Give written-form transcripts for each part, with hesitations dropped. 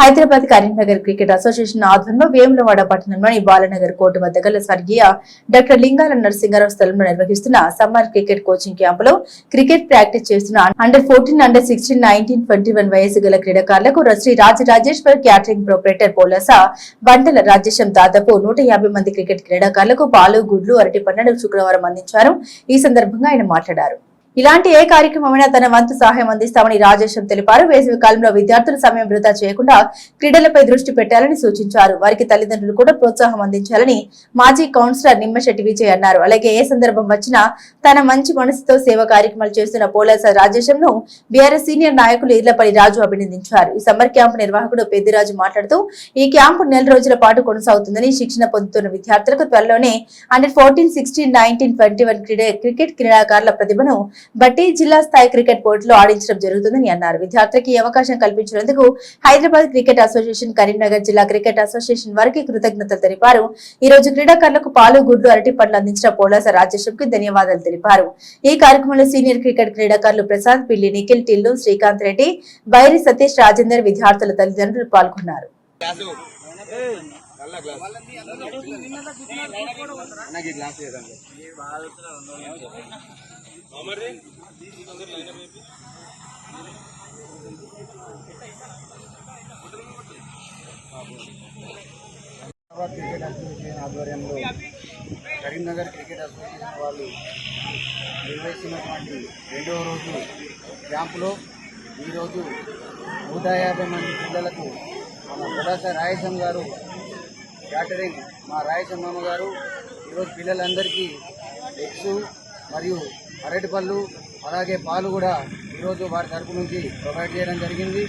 Hyderabad Karimnagar cricket association ఆధ్వర్యంలో వేములవాడ పట్టణంలోని Balanagar court వద్ద గల స్వర్గీయ డాక్టర్ లింగాల నరసింహారావు స్థలంలో నిర్వహిస్తున్న సమ్మర్ క్రికెట్ కోచింగ్ క్యాంపులో క్రికెట్ ప్రాక్టీస్ చేస్తున్న అండర్ 14, అండర్ 16, 19, 21 వయసు గల క్రీడాకారులకు శ్రీ రాజరాజేశ్వర్ క్యాటరింగ్ ప్రొపరేటర్ పోలస బంటల రాజేశం దాదాపు 150 మంది క్రికెట్ క్రీడాకారులకు పాలు, గుడ్లు, అరటి పండ్లను శుక్రవారం అందించారు. ఈ సందర్భంగా ఆయన మాట్లాడారు. ఇలాంటి ఏ కార్యక్రమమైనా తన వంతు సహాయం అందిస్తామని రాజేశం తెలిపారు. వేసవి కాలంలో విద్యార్థుల సమయం వృధా చేయకుండా క్రీడలపై దృష్టి పెట్టాలని సూచించారు. వారికి తల్లిదండ్రులు కూడా ప్రోత్సాహం అందించాలని మాజీ కౌన్సిలర్ నిమ్మశెట్టి విజయ్ అన్నారు. అలాగే ఏ సందర్భం వచ్చినా తన మంచి మనసుతో సేవ కార్యక్రమాలు చేస్తున్న పోలస రాజేశంను బీఆర్ఎస్ సీనియర్ నాయకులు ఇర్లపల్లి రాజు అభినందించారు. ఈ సమ్మర్ క్యాంపు నిర్వాహకుడు పెద్దిరాజు మాట్లాడుతూ ఈ క్యాంపు 4 రోజుల పాటు కొనసాగుతుందని, శిక్షణ పొందుతున్న విద్యార్థులకు త్వరలోనే అండర్ 14, 16, 19, 21 క్రికెట్ క్రీడాకారుల ప్రతిభను బట్టి జిల్లా స్థాయి క్రికెట్ పోటీలో ఆడించడం జరుగుతుందని అన్నారు. విద్యార్థులకి అవకాశం కల్పించినందుకు హైదరాబాద్ క్రికెట్ అసోసియేషన్, కరీంనగర్ జిల్లా క్రికెట్ అసోసియేషన్ వారికి కృతజ్ఞతలు తెలిపారు. ఈ రోజు క్రీడాకారులకు పాలు, గుడ్లు, అరటి పండ్లు అందించిన పోలస రాజేశంకి ధన్యవాదాలు తెలిపారు. ఈ కార్యక్రమంలో సీనియర్ క్రికెట్ క్రీడాకారులు ప్రసాద్, పిల్లి నిఖిల్, టిల్లు, శ్రీకాంత్ రెడ్డి, బైరి సతీష్, రాజేందర్, విద్యార్థుల తల్లిదండ్రులు పాల్గొన్నారు. క్రికెట్ అసోసియేషన్ ఆధ్వర్యంలో కరీంనగర్ క్రికెట్ అసోసియేషన్ వాళ్ళు నిర్వహిస్తున్నటువంటి 2వ రోజు క్యాంపులో ఈరోజు 150 మంది పిల్లలకు మన పొలాస రాయసం గారు క్యాటరింగ్, మా రాయసం మామ గారు ఈరోజు పిల్లలందరికీ ఎగ్స్ మరియు అరటిపళ్ళు అలాగే పాలు కూడా ఈరోజు వారి తరపు నుంచి ప్రొవైడ్ చేయడం జరిగింది.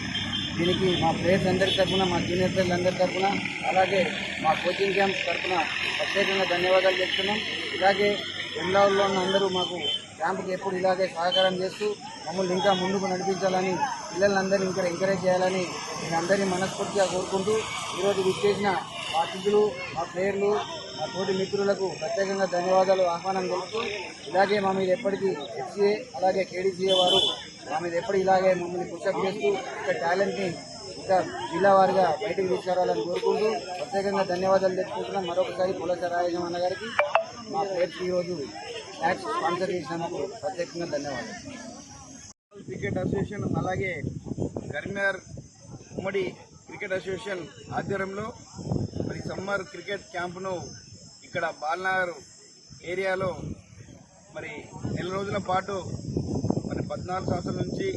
దీనికి మా ప్లేయర్స్ అందరి తరఫున, మా జూనియర్ ప్లేయర్లందరి తరఫున, అలాగే మా కోచింగ్ క్యాంప్ తరఫున ప్రత్యేకంగా ధన్యవాదాలు చెప్తున్నాం. ఇలాగే వెమ్లావుల్లో ఉన్న అందరూ మాకు క్యాంపుకి ఎప్పుడు ఇలాగే సహకారం చేస్తూ మమ్మల్ని ఇంకా ముందుకు నడిపించాలని, పిల్లలందరినీ ఇంకా ఎంకరేజ్ చేయాలని నేను అందరినీ మనస్ఫూర్తిగా కోరుకుంటూ ఈరోజు విచ్చేసిన మా అతిథులు, మా ప్లేయర్లు, మా తోటి మిత్రులకు ప్రత్యేకంగా ధన్యవాదాలు, ఆహ్వానం తెలుపుతూ ఇలాగే మా మీద ఎప్పటికీ ఎఫ్సీఏ అలాగే కేడీసీఏ వారు మా మీద ఎప్పుడు ఇలాగే మమ్మల్ని పుషప్ చేస్తూ ఇక్కడ టాలెంట్ని ఇంకా జిల్లా వారిగా బయటకు తీసుకురావాలని కోరుకుంటూ ప్రత్యేకంగా ధన్యవాదాలు తెలుపుకుంటున్నాం. మరొకసారి పోలస రాజేశం అన్న గారికి, మా ప్లేయర్స్కి ఈరోజు మ్యాచ్ స్పాన్సర్ చేసినందుకు ప్రత్యేకంగా ధన్యవాదాలు. క్రికెట్ అసోసియేషన్ అలాగే కరీంనగర్ ఉమ్మడి క్రికెట్ అసోసియేషన్ ఆధ్వర్యంలో మరి సమ్మర్ క్రికెట్ క్యాంపును ఇక్కడ బాలనగర్ ఏరియాలో మరి 4 రోజుల పాటు మరి 14 సంవత్సరాల నుంచి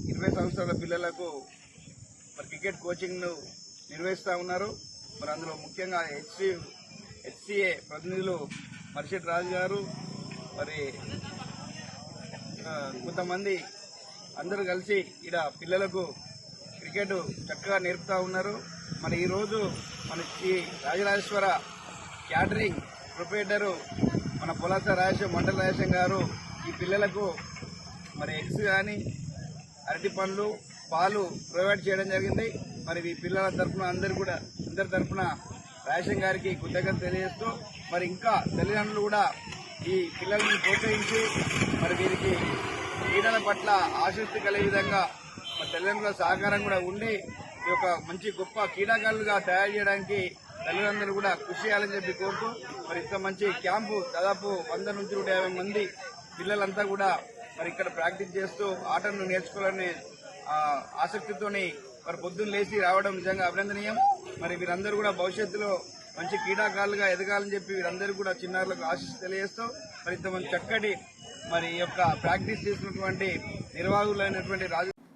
20 సంవత్సరాల పిల్లలకు మరి క్రికెట్ కోచింగ్ను నిర్వహిస్తూ ఉన్నారు. మరి అందులో ముఖ్యంగా హెచ్సిఏ ప్రతినిధులు మర్షెట్ రాజు గారు, మరి కొంతమంది అందరూ కలిసి ఇక్కడ పిల్లలకు క్రికెట్ చక్కగా నేర్పుతూ ఉన్నారు. మరి ఈరోజు మన ఈ రాజరాజేశ్వర క్యాటరింగ్ ప్రొపరేటరు మన పొలాస రాజేశం, మండల రాజేశం గారు ఈ పిల్లలకు మరి ఎగ్స్ కానీ అరటి పండ్లు, పాలు ప్రొవైడ్ చేయడం జరిగింది. మరి ఈ పిల్లల తరఫున అందరి తరఫున రాజేశం గారికి కృతజ్ఞతలు తెలియజేస్తూ మరి ఇంకా తల్లిదండ్రులు కూడా ఈ పిల్లల్ని ప్రోత్సహించి మరి వీరికి క్రీడల పట్ల ఆసక్తి కలిగే విధంగా మరి తల్లిదండ్రుల సహకారం కూడా ఉండి ఈ యొక్క మంచి గొప్ప క్రీడాకారులుగా తయారు చేయడానికి తల్లిదండ్రులు కూడా కృషి చేయాలని చెప్పి కోరుతూ మరి ఇంత మంచి క్యాంపు దాదాపు 100 నుంచి 150 మంది పిల్లలంతా కూడా మరి ఇక్కడ ప్రాక్టీస్ చేస్తూ ఆటను నేర్చుకోవాలనే ఆసక్తితోని మరి పొద్దున్న లేచి రావడం నిజంగా అభినందనీయం. మరి వీరందరూ కూడా భవిష్యత్తులో మంచి క్రీడాకారులుగా ఎదగాలని చెప్పి వీరందరూ కూడా చిన్నారులకు ఆశీస్సు తెలియజేస్తూ మరి ఇంత మంచి చక్కటి మరి ఈ యొక్క ప్రాక్టీస్ చేసినటువంటి నిర్వాహకులైనటువంటి రాజు